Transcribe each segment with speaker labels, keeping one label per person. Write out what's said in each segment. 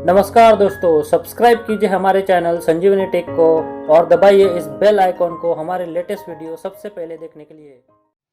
Speaker 1: नमस्कार दोस्तों, सब्सक्राइब कीजिए हमारे चैनल संजीवनी टेक को और दबाइए इस बेल आइकॉन को हमारे लेटेस्ट वीडियो सबसे पहले देखने के लिए।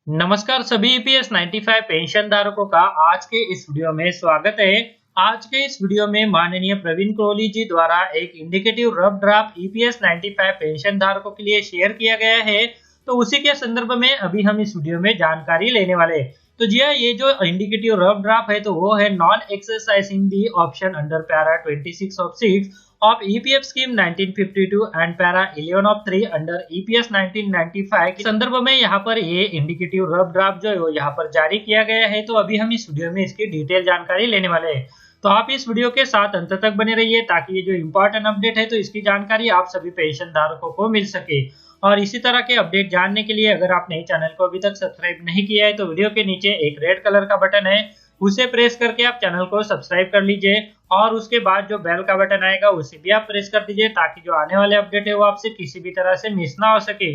Speaker 2: नमस्कार सभी ईपीएस 95 पेंशन धारकों का आज के इस वीडियो में स्वागत है। आज के इस वीडियो में माननीय प्रवीण कोहली जी द्वारा एक indicative rough draft EPS 95 pension धारकों के लिए शेयर किया गया है, तो उसी के संदर्भ में अभी हम इस वीडियो में जानकारी लेने वाले हैं। तो जी हाँ, ये जो इंडिकेटिव रफ ड्राफ्ट है तो वो है non exercising the option under para 26 of 6 of EPF scheme 1952 and para 11 of 3 under EPS 1995 के संदर्भ में यहाँ पर ये इंडिकेटिव रफ ड्राफ्ट जो है वो यहाँ पर जारी किया गया है। तो अभी हम इस वीडियो में इसकी डिटेल जानकारी लेने वाले हैं, तो आप इस वीडियो के साथ अंत तक बने रहिए ताकि ये जो इम्पोर्टेंट अपडेट है तो इसकी जानकारी आप सभी पेंशन धारकों को मिल सके। और इसी तरह के अपडेट जानने के लिए अगर आपने चैनल को अभी तक सब्सक्राइब नहीं किया है तो वीडियो के नीचे एक रेड कलर का बटन है, उसे प्रेस करके आप चैनल को सब्सक्राइब कर लीजिए और उसके बाद जो बेल का बटन आएगा उसे भी आप प्रेस कर दीजिए ताकि जो आने वाले अपडेट है वो आपसे किसी भी तरह से मिस ना हो सके।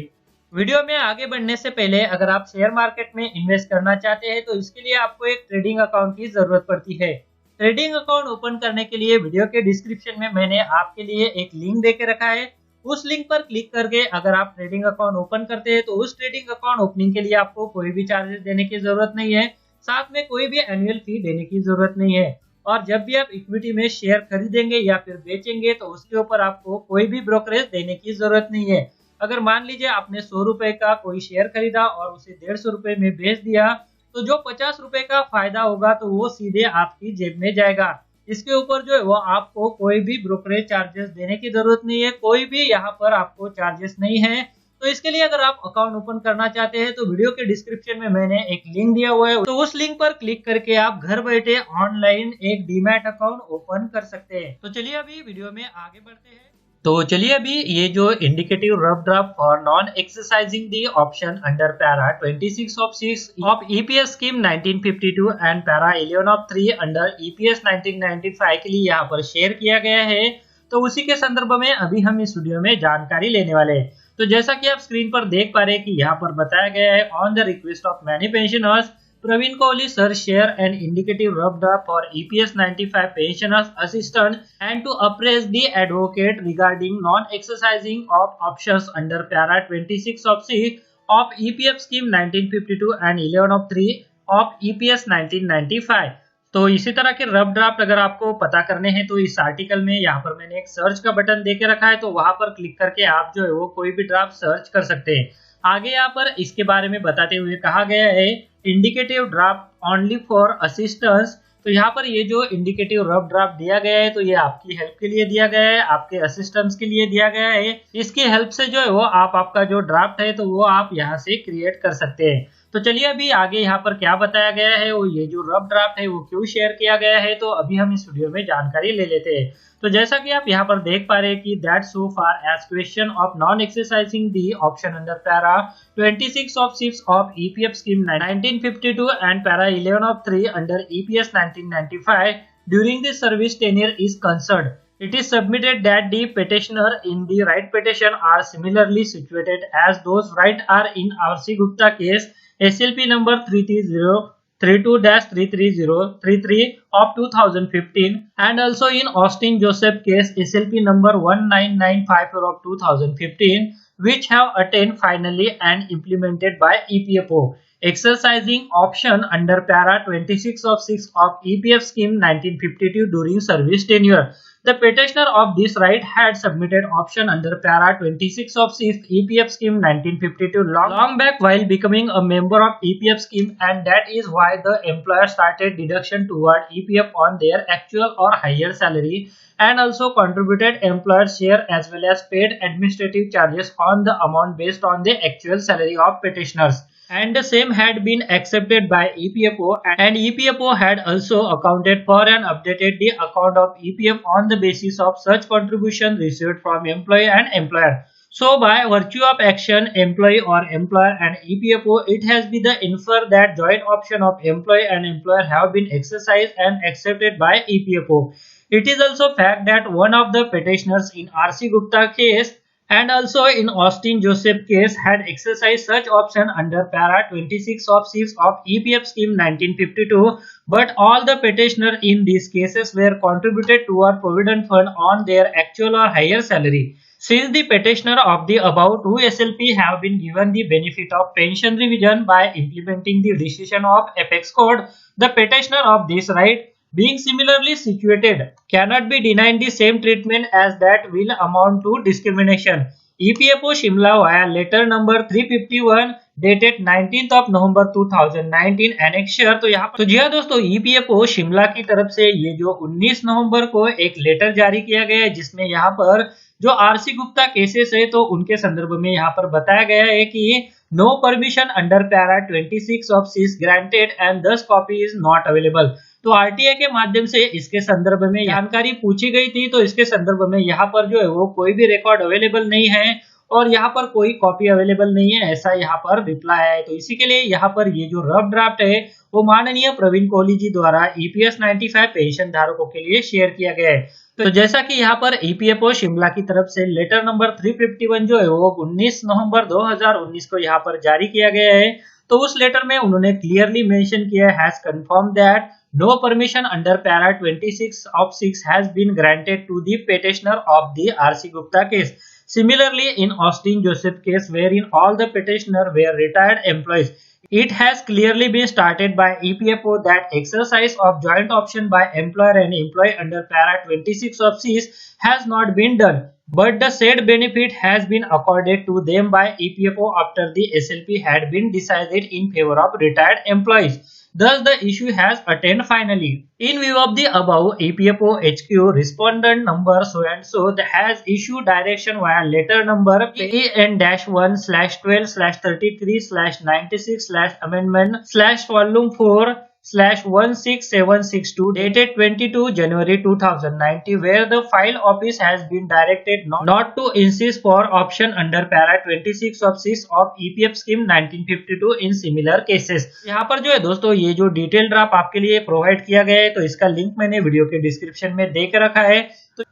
Speaker 2: वीडियो में आगे बढ़ने से पहले अगर आप शेयर मार्केट में इन्वेस्ट करना चाहते हैं तो इसके लिए आपको एक ट्रेडिंग अकाउंट की जरूरत पड़ती है। ट्रेडिंग अकाउंट ओपन करने के लिए वीडियो के डिस्क्रिप्शन में मैंने आपके लिए एक लिंक दे के रखा है, उस लिंक पर क्लिक करके अगर आप ट्रेडिंग अकाउंट ओपन करते हैं तो उस ट्रेडिंग अकाउंट ओपनिंग के लिए आपको कोई भी चार्जेस देने की जरूरत नहीं है, साथ में कोई भी एनुअल फी देने की जरूरत नहीं है। और जब भी आप इक्विटी में शेयर खरीदेंगे या फिर बेचेंगे तो उसके ऊपर आपको कोई भी ब्रोकरेज देने की जरूरत नहीं है। अगर मान लीजिए आपने 100 रुपए का कोई शेयर खरीदा और उसे 150 रुपए में बेच दिया तो जो 50 रुपए का फायदा होगा तो वो सीधे आपकी जेब में जाएगा। इसके ऊपर जो है वो आपको कोई भी ब्रोकरेज चार्जेस देने की जरूरत नहीं है, कोई भी यहाँ पर आपको चार्जेस नहीं है। तो इसके लिए अगर आप अकाउंट ओपन करना चाहते हैं तो वीडियो के डिस्क्रिप्शन में मैंने एक लिंक दिया हुआ है, तो उस लिंक पर क्लिक करके आप घर बैठे ऑनलाइन एक डीमैट अकाउंट ओपन कर सकते हैं। तो चलिए अभी वीडियो में आगे बढ़ते हैं। तो चलिए अभी ये जो indicative rough draft for non exercising the option under para 26 of 6 of EPS scheme 1952 and para 11 of 3 under EPS 1995 के लिए यहाँ पर शेयर किया गया है, तो उसी के संदर्भ में अभी हम इस वीडियो में जानकारी लेने वाले हैं। तो जैसा कि आप स्क्रीन पर देख पा रहे हैं कि यहाँ पर बताया गया है, on the request of many pensioners Praveen Kohli sir share an indicative rough draft for EPS 95 pensioners assistant and to appraise the advocate regarding non-exercising of options under para 26 of 6 of EPF scheme 1952 and 11 of 3 of EPS 1995। तो इसी तरह के rough draft अगर आपको पता करने हैं तो इस आर्टिकल में यहाँ पर मैंने एक सर्च का बटन दे के रखा है, तो वहां पर क्लिक करके आप जो है वो कोई भी ड्राफ्ट सर्च कर सकते हैं। आगे यहाँ पर इसके बारे में बताते हुए कहा गया है indicative draft only for assistance. तो यहाँ पर ये जो इंडिकेटिव रफ ड्राफ्ट दिया गया है तो ये आपकी हेल्प के लिए दिया गया है, आपके असिस्टेंस के लिए दिया गया है। इसकी हेल्प से जो है वो आपका जो ड्राफ्ट है तो वो आप यहाँ से क्रिएट कर सकते हैं। तो चलिए अभी आगे यहाँ पर क्या बताया गया है, वो ये जो रफ ड्राफ्ट है वो क्यों शेयर किया गया है, तो अभी हम इस वीडियो में जानकारी ले लेते हैं। तो जैसा कि आप यहाँ पर देख पा रहे हैं कि that so far as question of non exercising the option under para 26 of 6 of EPF scheme 1952 and para 11 of 3 under EPS 1995 during the service tenure is concerned, it is submitted that the petitioner in the right petition are similarly situated as those right are in R.C. Gupta case SLP number 33032-33033 of 2015 and also in Austin Joseph case SLP number 19954 of 2015, which have attained finally and implemented by EPFO exercising option under para 26 of 6 of EPF scheme 1952 during service tenure. The petitioner of this right had submitted option under para 26 of 6 EPF scheme 1952 long back while becoming a member of EPF scheme, and that is why the employer started deduction toward EPF on their actual or higher salary and also contributed employer's share as well as paid administrative charges on the amount based on the actual salary of petitioners. And the same had been accepted by EPFO, and EPFO had also accounted for and updated the account of EPF on the basis of such contribution received from employee and employer. So by virtue of action, employee or employer and EPFO, it has been the infer that joint option of employee and employer have been exercised and accepted by EPFO. It is also fact that one of the petitioners in R.C. Gupta case and also in Austin Joseph case had exercised such option under para 26 of 6 of EPF scheme 1952, but all the petitioner in these cases were contributed toward provident fund on their actual or higher salary. Since the petitioner of the above two SLP have been given the benefit of pension revision by implementing the decision of Apex Code, the petitioner of this right, being similarly situated, cannot be denied the same treatment as that will amount to discrimination. EPFO Shimla via letter number 351 dated 19th of November 2019 annexure। तो यहाँ पर जी हाँ दोस्तों, EPFO Shimla की तरफ से ये जो 19 नवंबर को एक लेटर जारी किया गया है, जिसमें यहाँ पर जो आरसी गुप्ता केसेस है तो उनके संदर्भ में यहाँ पर बताया गया है कि no permission under para 26 of 6 granted and 10 copy is not available. तो आरटीआई के माध्यम से इसके संदर्भ में जानकारी पूछी गई थी, तो इसके संदर्भ में यहाँ पर जो है वो कोई भी रिकॉर्ड अवेलेबल नहीं है और यहाँ पर कोई कॉपी अवेलेबल नहीं है, ऐसा यहाँ पर रिप्लाई है। तो इसी के लिए यहाँ पर ये जो रफ ड्राफ्ट है वो माननीय प्रवीण कोहली जी द्वारा ईपीएस 95 पेंशन धारकों के लिए शेयर किया गया है। तो जैसा कि यहाँ पर ईपीएफओ शिमला की तरफ से लेटर नंबर 351 जो है वो 19 नवंबर 2019 को यहाँ पर जारी किया गया है, तो उस लेटर में उन्होंने क्लियरली मेंशन किया has confirm that no permission under para 26 of 6 has been granted to the petitioner of the RC Gupta case. Similarly, in Austin Joseph case, wherein all the petitioner were retired employees, it has clearly been started by EPFO that exercise of joint option by employer and employee under para 26 of 6 has not been done, but the said benefit has been accorded to them by EPFO after the SLP had been decided in favor of retired employees. Thus, the issue has attained finally. In view of the above, EPFO HQ respondent number so and so has issued direction via letter number PN-1/12/33/96/amendment/volume 4/16762 dated 22 January 2090, where the file office has been directed not to insist for option under para 26 of 6 of EPF scheme 1952 in similar cases। यहाँ पर जो है दोस्तों ये जो detail draft आपके लिए provide किया गया है, तो इसका लिंक मैंने वीडियो के डिस्क्रिप्शन में दे के रखा है।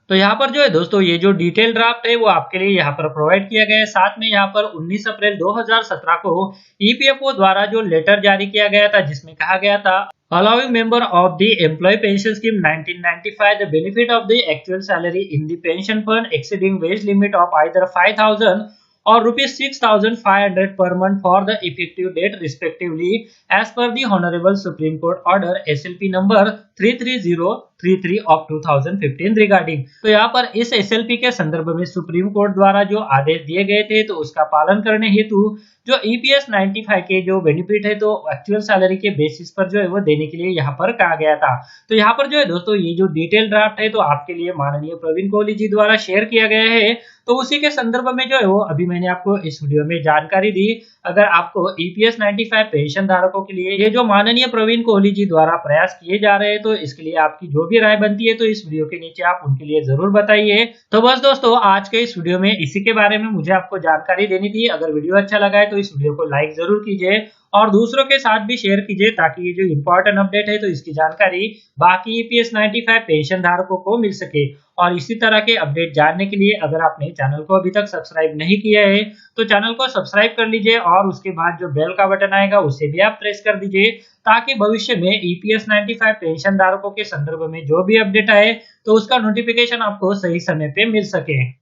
Speaker 2: तो यहाँ पर जो है दोस्तों ये जो डिटेल ड्राफ्ट है वो आपके लिए यहाँ पर प्रोवाइड किया गया है। साथ में यहाँ पर 19 अप्रैल 2017 को ईपीएफओ द्वारा जो लेटर जारी किया गया था, जिसमें कहा गया था allowing member of the employee pension scheme 1995 the benefit of the actual salary in the pension fund exceeding wage limit of either 5,000 or rupees 6,500 per month for the effective date respectively as per the Honorable Supreme Court Order SLP number 33033 of 2015 regarding। तो यहाँ पर इस SLP के संदर्भ में supreme court द्वारा जो आदेश दिए गए थे तो उसका पालन करने हेतु जो EPS 95 के जो बेनिफिट है तो एक्चुअल सैलरी के बेसिस पर जो है वो देने के लिए यहाँ पर कहा गया था। तो यहाँ पर जो है दोस्तों ये जो डिटेल ड्राफ्ट है तो आपके लिए माननीय प्रवीण कोहली जी द्वारा शेयर किया गया है, तो उसी के संदर्भ में जो है वो अभी मैंने आपको इस वीडियो में जानकारी दी। अगर आपको EPS 95 पेंशन धारकों के लिए ये जो माननीय प्रवीण कोहली जी द्वारा प्रयास किए जा रहे हैं तो इसके लिए आपकी जो भी राय बनती है तो इस वीडियो के नीचे आप उनके लिए जरूर बताइए। तो बस दोस्तों आज के इस वीडियो में इसी के बारे में मुझे आपको जानकारी देनी थी। अगर वीडियो अच्छा लगा है तो इस वीडियो को लाइक जरूर कीजिए और दूसरों के साथ भी शेयर कीजिए ताकि ये जो इम्पोर्टेंट अपडेट है तो इसकी जानकारी बाकी EPS 95 पेंशन धारकों को मिल सके। और इसी तरह के अपडेट जानने के लिए अगर आपने चैनल को अभी तक सब्सक्राइब नहीं किया है तो चैनल को सब्सक्राइब कर लीजिए और उसके बाद जो बेल का बटन आएगा उसे भी आप प्रेस कर दीजिए ताकि भविष्य में EPS 95 पेंशन धारकों के संदर्भ में जो भी अपडेट आए तो उसका नोटिफिकेशन आपको सही समय पे मिल सके।